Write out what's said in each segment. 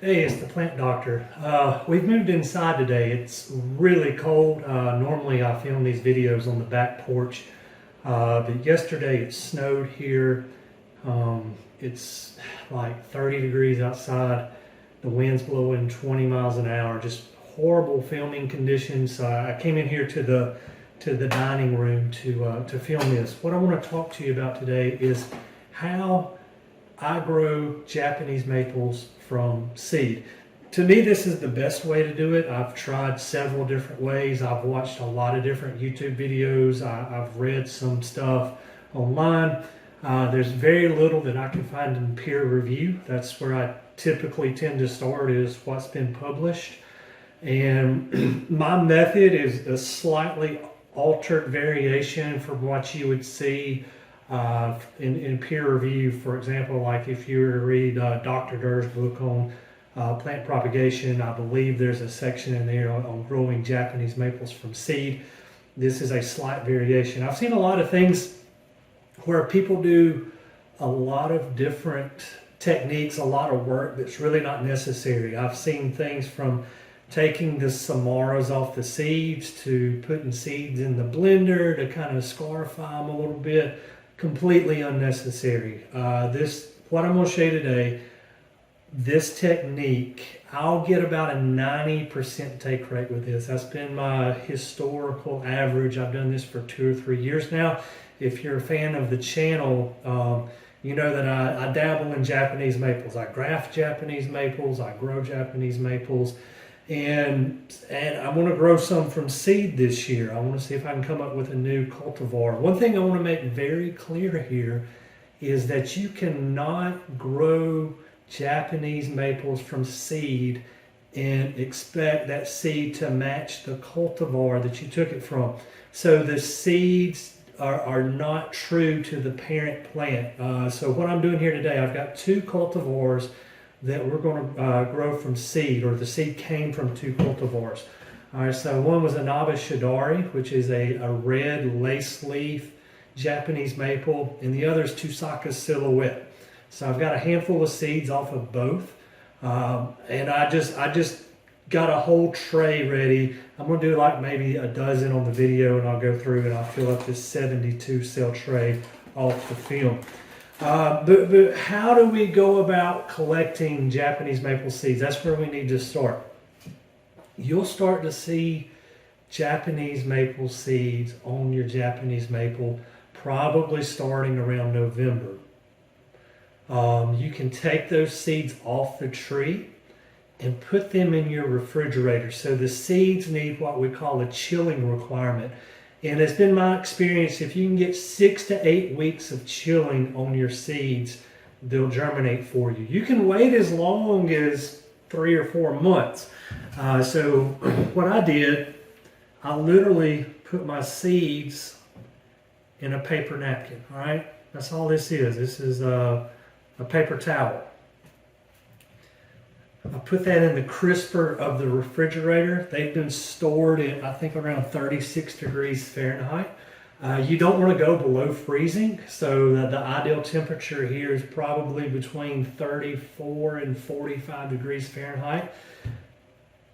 Hey, it's the plant doctor. We've moved inside today. It's really cold. Normally I film these videos on the back porch, but yesterday it snowed here. It's like 30 degrees outside. The wind's blowing 20 miles an hour. Just horrible filming conditions. I came in here to the dining room to film this. What I want to talk to you about today is how I grow Japanese maples from seed. To me, this is the best way to do it. I've tried several different ways. I've watched a lot of different YouTube videos. I've read some stuff online. There's very little that I can find in peer review. That's where I typically tend to start, is what's been published. And my method is a slightly altered variation from what you would see in peer review. For example, like if you were to read Dr. Durr's book on plant propagation, I believe there's a section in there on growing Japanese maples from seed. This is a slight variation. I've seen a lot of things where people do a lot of different techniques, a lot of work that's really not necessary. I've seen things from taking the samaras off the seeds to putting seeds in the blender to kind of scarify them a little bit. Completely unnecessary. What I'm going to show you today, this technique, I'll get about a 90% take rate with this. That's been my historical average. I've done this for 2 or 3 years now. If you're a fan of the channel, you know that I dabble in Japanese maples. I graft Japanese maples, I grow Japanese maples, and I want to grow some from seed this year. I want to see if I can come up with a new cultivar. One thing I want to make very clear here is that you cannot grow Japanese maples from seed and expect that seed to match the cultivar that you took it from. So the seeds are not true to the parent plant. So what I'm doing here today, I've got 2 cultivars that we're going to grow from seed, or the seed came from 2 cultivars. All right, so one was a Naba Shidari, which is a red lace leaf Japanese maple, and the other is Tusaka Silhouette. So I've got a handful of seeds off of both, and I just got a whole tray ready. I'm going to do like maybe a dozen on the video, and I'll go through and I'll fill up this 72 cell tray off the film. But how do we go about collecting Japanese maple seeds? That's where we need to start. You'll start to see Japanese maple seeds on your Japanese maple probably starting around November. You can take those seeds off the tree and put them in your refrigerator. So the seeds need what we call a chilling requirement. And it's been my experience, if you can get 6 to 8 weeks of chilling on your seeds, they'll germinate for you. You can wait as long as 3 or 4 months. So what I did, I literally put my seeds in a paper napkin, all right? That's all this is. This is a paper towel. I put that in the crisper of the refrigerator. They've been stored at, I think, around 36 degrees Fahrenheit. You don't want to go below freezing, so the ideal temperature here is probably between 34 and 45 degrees Fahrenheit.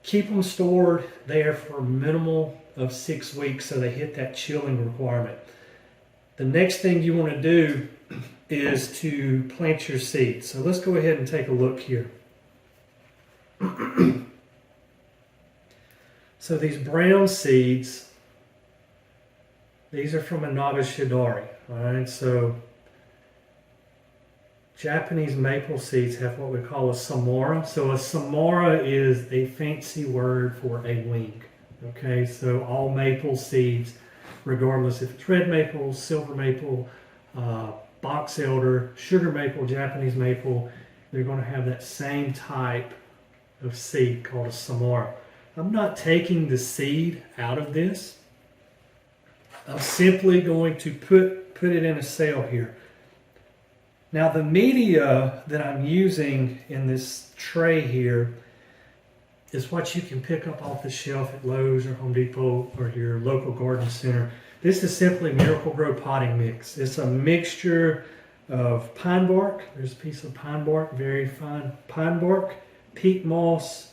Keep them stored there for a minimal of 6 weeks so they hit that chilling requirement. The next thing you want to do is to plant your seeds. So let's go ahead and take a look here. So these brown seeds, these are from a Naba Shidari. All right, so Japanese maple seeds have what we call a samara. So a samara is a fancy word for a wing. Okay, so all maple seeds, regardless if it's red maple, silver maple, box elder, sugar maple, Japanese maple, they're going to have that same type of seed called a samara. I'm not taking the seed out of this. I'm simply going to put it in a cell here. Now the media that I'm using in this tray here is what you can pick up off the shelf at Lowe's or Home Depot or your local garden center. This is simply Miracle-Gro potting mix. It's a mixture of pine bark. There's a piece of pine bark, very fine pine bark, peat moss,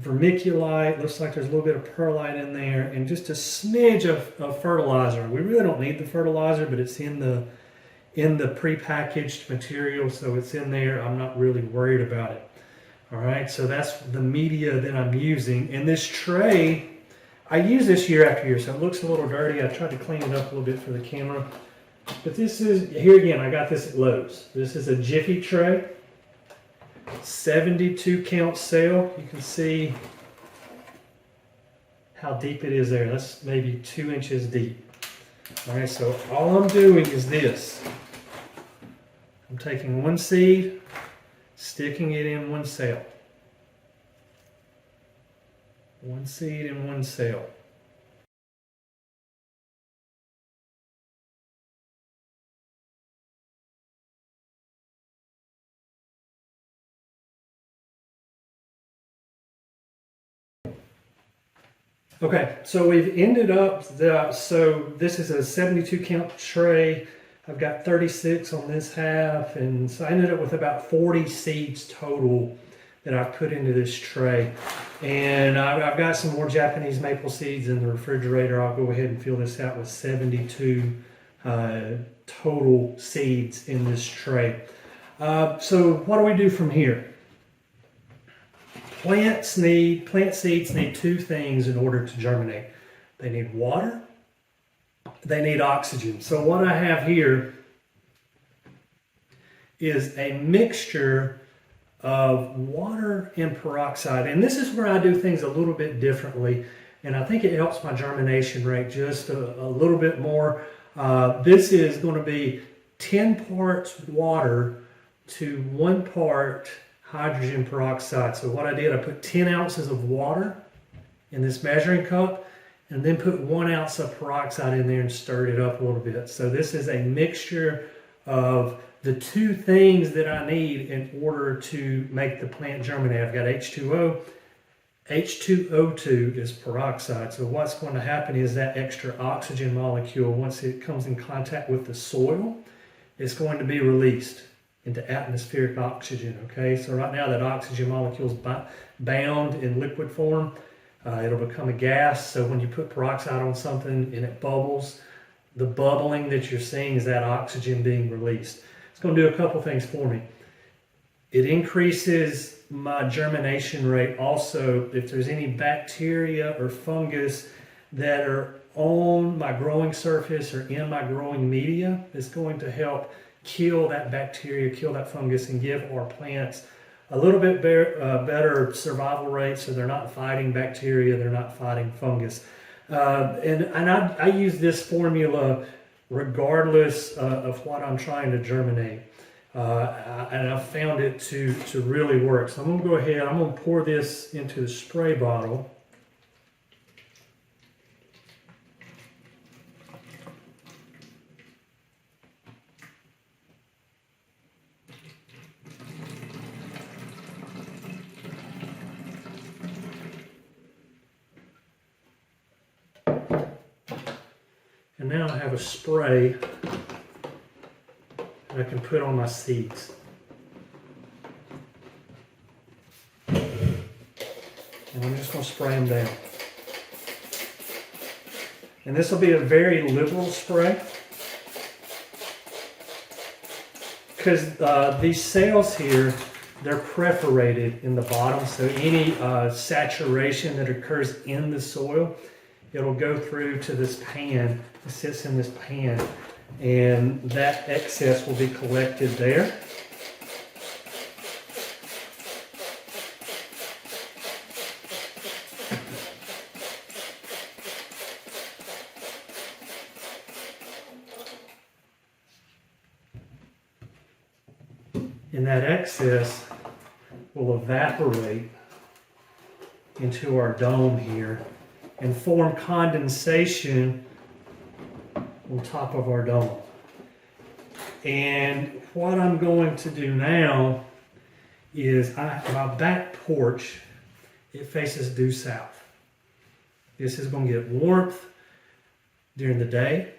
vermiculite, looks like there's a little bit of perlite in there, and just a smidge of fertilizer. We really don't need the fertilizer, but it's in the prepackaged material, so it's in there. I'm not really worried about it. All right, so that's the media that I'm using. And this tray, I use this year after year, so it looks a little dirty. I tried to clean it up a little bit for the camera. But this is, here again, I got this at Lowe's. This is a Jiffy tray, 72 count sale. You can see how deep it is there. That's maybe 2 inches deep. All right, so all I'm doing is this. I'm taking one seed, sticking it in one cell. One seed in one cell. Okay, so we've ended up, so this is a 72 count tray. I've got 36 on this half, and so I ended up with about 40 seeds total that I've put into this tray. And I've got some more Japanese maple seeds in the refrigerator. I'll go ahead and fill this out with 72 total seeds in this tray. So what do we do from here? Plant seeds need two things in order to germinate. They need water, they need oxygen. So what I have here is a mixture of water and peroxide. And this is where I do things a little bit differently. And I think it helps my germination rate just a little bit more. This is going to be 10 parts water to 1 part hydrogen peroxide. So what I did, I put 10 ounces of water in this measuring cup and then put 1 ounce of peroxide in there and stirred it up a little bit. So this is a mixture of the two things that I need in order to make the plant germinate. I've got H2O. H2O2 is peroxide. So what's going to happen is that extra oxygen molecule, once it comes in contact with the soil, it's going to be released into atmospheric oxygen, okay? So right now that oxygen molecule is bound in liquid form. It'll become a gas, so when you put peroxide on something and it bubbles, the bubbling that you're seeing is that oxygen being released. It's going to do a couple things for me. It increases my germination rate. Also, if there's any bacteria or fungus that are on my growing surface or in my growing media, it's going to help kill that bacteria, kill that fungus, and give our plants a little bit better survival rate, so they're not fighting bacteria, they're not fighting fungus. And I use this formula regardless of what I'm trying to germinate. And I've found it to really work. So I'm going to go ahead, I'm going to pour this into the spray bottle. And now I have a spray that I can put on my seeds. And I'm just going to spray them down. And this will be a very liberal spray, because these cells here, they're perforated in the bottom, so any saturation that occurs in the soil, it'll go through to this pan. It sits in this pan, and that excess will be collected there. And that excess will evaporate into our dome here and form condensation on top of our dome. And what I'm going to do now is my back porch, it faces due south. This is going to get warmth during the day,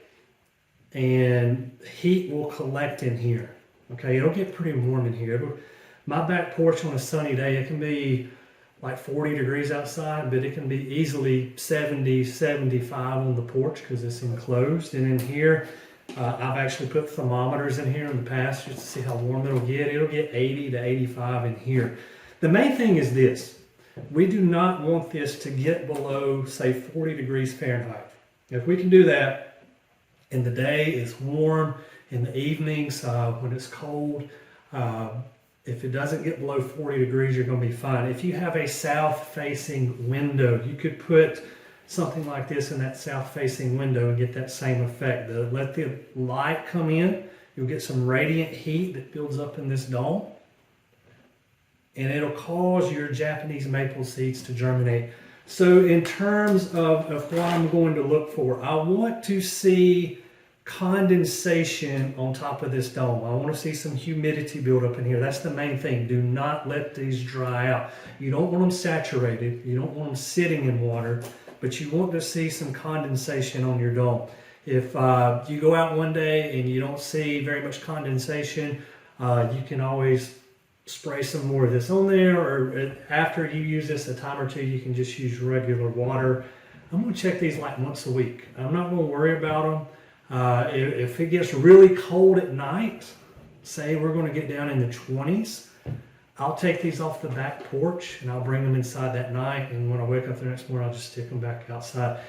and heat will collect in here. Okay, it'll get pretty warm in here. My back porch on a sunny day, it can be like 40 degrees outside, but it can be easily 70, 75 on the porch because it's enclosed. And in here, I've actually put thermometers in here in the past just to see how warm it'll get. It'll get 80 to 85 in here. The main thing is this. We do not want this to get below, say, 40 degrees Fahrenheit. If we can do that, in the day it's warm, in the evenings when it's cold, if it doesn't get below 40 degrees, you're going to be fine. If you have a south-facing window, you could put something like this in that south-facing window and get that same effect. Let the light come in. You'll get some radiant heat that builds up in this dome, and it'll cause your Japanese maple seeds to germinate. So in terms of what I'm going to look for, I want to see condensation on top of this dome. I want to see some humidity build up in here. That's the main thing. Do not let these dry out. You don't want them saturated. You don't want them sitting in water, but you want to see some condensation on your dome. If you go out one day and you don't see very much condensation, you can always spray some more of this on there, or after you use this a time or two, you can just use regular water. I'm going to check these like once a week. I'm not going to worry about them. If it gets really cold at night, say we're going to get down in the 20s, I'll take these off the back porch and I'll bring them inside that night, and when I wake up the next morning, I'll just stick them back outside.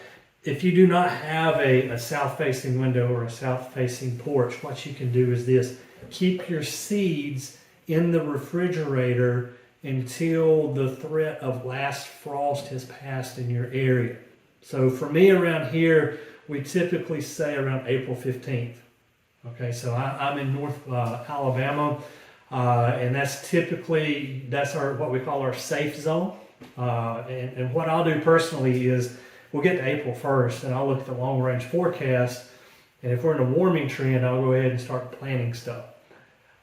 If you do not have a south-facing window or a south-facing porch, what you can do is this. Keep your seeds in the refrigerator until the threat of last frost has passed in your area. So for me around here, we typically say around April 15th. Okay, so I'm in North Alabama, and that's what we call our safe zone. And what I'll do personally is we'll get to April 1st, and I'll look at the long range forecast, and if we're in a warming trend, I'll go ahead and start planting stuff.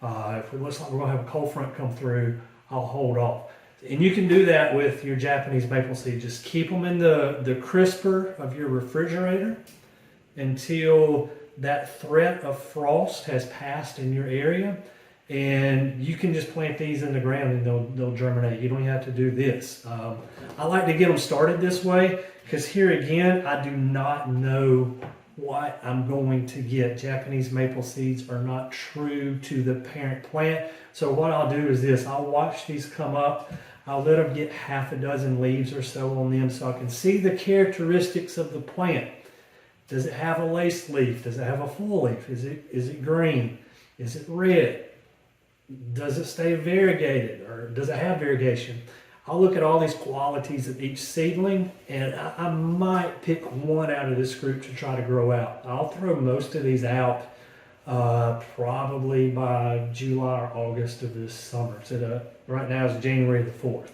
If it looks like we're going to have a cold front come through, I'll hold off. And you can do that with your Japanese maple seed. Just keep them in the crisper of your refrigerator until that threat of frost has passed in your area. And you can just plant these in the ground and they'll germinate. You don't have to do this. I like to get them started this way because here again, I do not know what I'm going to get. Japanese maple seeds are not true to the parent plant. So what I'll do is this. I'll watch these come up. I'll let them get half a dozen leaves or so on them so I can see the characteristics of the plant. Does it have a lace leaf? Does it have a full leaf? Is it green? Is it red? Does it stay variegated, or does it have variegation? I'll look at all these qualities of each seedling, and I might pick one out of this group to try to grow out. I'll throw most of these out probably by July or August of this summer. So right now it's January the 4th.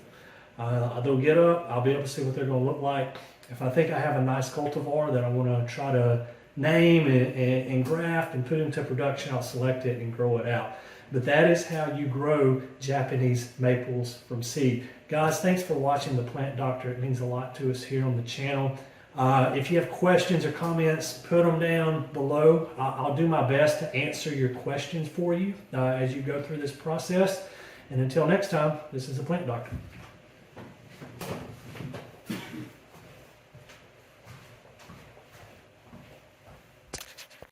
They'll get up, I'll be able to see what they're going to look like. If I think I have a nice cultivar that I want to try to name and graft and put into production, I'll select it and grow it out. But that is how you grow Japanese maples from seed. Guys, thanks for watching The Plant Doctor. It means a lot to us here on the channel. If you have questions or comments, put them down below. I'll do my best to answer your questions for you as you go through this process. And until next time, this is The Plant Doctor.